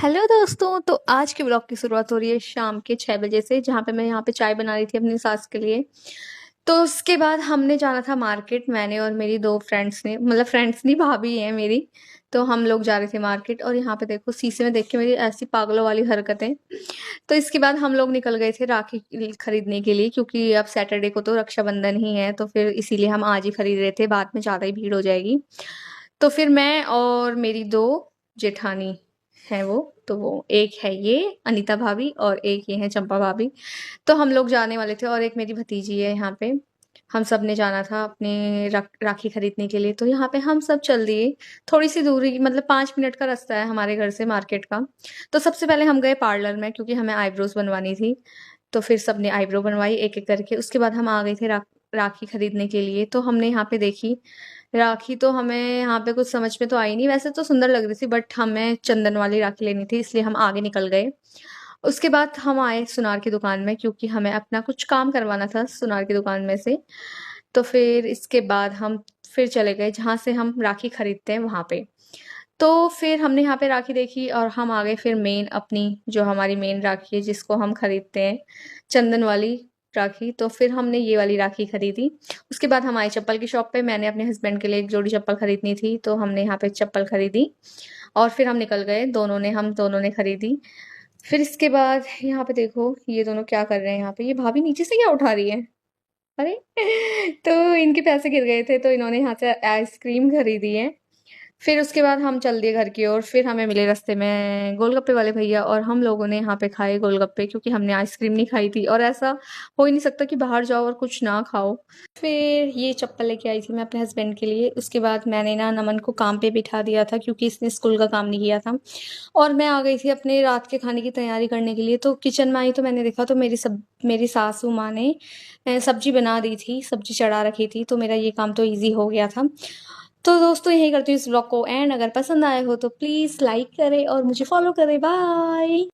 Hello दोस्तों, तो आज के ब्लॉग की शुरुआत हो रही है शाम के 6 बजे से, जहाँ पे मैं यहाँ पे चाय बना रही थी अपनी सास के लिए। तो उसके बाद हमने जाना था मार्केट, मैंने और मेरी 2 फ्रेंड्स ने, मतलब फ्रेंड्स नहीं, भाभी हैं मेरी। तो हम लोग जा रहे थे मार्केट और यहाँ पे देखो शीशे में देख के मेरी ऐसी पागलों वाली हरकतें। तो इसके बाद हम लोग निकल गए थे राखी खरीदने के लिए, क्योंकि अब सैटरडे को तो रक्षाबंधन ही है, तो फिर इसीलिए हम आज ही खरीद रहे थे, बाद में ज़्यादा ही भीड़ हो जाएगी। तो फिर मैं और मेरी 2 जेठानी हैं वो, तो वो एक है ये अनीता भाभी और एक ये है चंपा भाभी। तो हम लोग जाने वाले थे और एक मेरी भतीजी है यहाँ पे। हम सब ने जाना था अपने राखी खरीदने के लिए, तो यहाँ पे हम सब चल दिए। थोड़ी सी दूरी, मतलब 5 मिनट का रास्ता है हमारे घर से मार्केट का। तो सबसे पहले हम गए पार्लर में, क्योंकि हमें आईब्रोज बनवानी थी। तो फिर सबने आईब्रो बनवाई एक एक करके। उसके बाद हम आ गए थे राखी खरीदने के लिए। तो हमने यहाँ पे देखी राखी, तो हमें यहाँ पे कुछ समझ में तो आई नहीं, वैसे तो सुंदर लग रही थी, बट हमें चंदन वाली राखी लेनी थी, इसलिए हम आगे निकल गए। उसके बाद हम आए सुनार की दुकान में, क्योंकि हमें अपना कुछ काम करवाना था सुनार की दुकान में से। तो फिर इसके बाद हम फिर चले गए जहाँ से हम राखी खरीदते हैं वहाँ पे। तो फिर हमने यहाँ पे राखी देखी और हम आ गए फिर मेन अपनी, जो हमारी मेन राखी है जिसको हम खरीदते हैं, चंदन वाली राखी। तो फिर हमने ये वाली राखी खरीदी। उसके बाद हम आए चप्पल की शॉप पे, मैंने अपने हस्बैंड के लिए एक जोड़ी चप्पल खरीदनी थी, तो हमने यहाँ पे चप्पल खरीदी। और फिर हम निकल गए, हम दोनों ने खरीदी। फिर इसके बाद यहाँ पे देखो ये दोनों क्या कर रहे हैं, यहाँ पे ये भाभी नीचे से क्या उठा रही है। अरे तो इनके पैसे गिर गए थे, तो इन्होंने यहाँ से आइसक्रीम खरीदी है। फिर उसके बाद हम चल दिए घर की ओर। फिर हमें मिले रास्ते में गोलगप्पे वाले भैया, और हम लोगों ने यहाँ पे खाए गोलगप्पे, क्योंकि हमने आइसक्रीम नहीं खाई थी, और ऐसा हो ही नहीं सकता कि बाहर जाओ और कुछ ना खाओ। फिर ये चप्पल लेके आई थी मैं अपने हस्बैंड के लिए। उसके बाद मैंने ना नमन को काम पे बिठा दिया था, क्योंकि इसने स्कूल का काम नहीं किया था। और मैं आ गई थी अपने रात के खाने की तैयारी करने के लिए। तो किचन में आई तो मैंने देखा, तो मेरी सासू माँ ने सब्जी बना दी थी, सब्जी चढ़ा रखी थी, तो मेरा ये काम तो ईज़ी हो गया था। तो दोस्तों यही करती हूँ इस ब्लॉग को एंड, अगर पसंद आए हो तो प्लीज़ लाइक करें और मुझे फॉलो करें। बाय।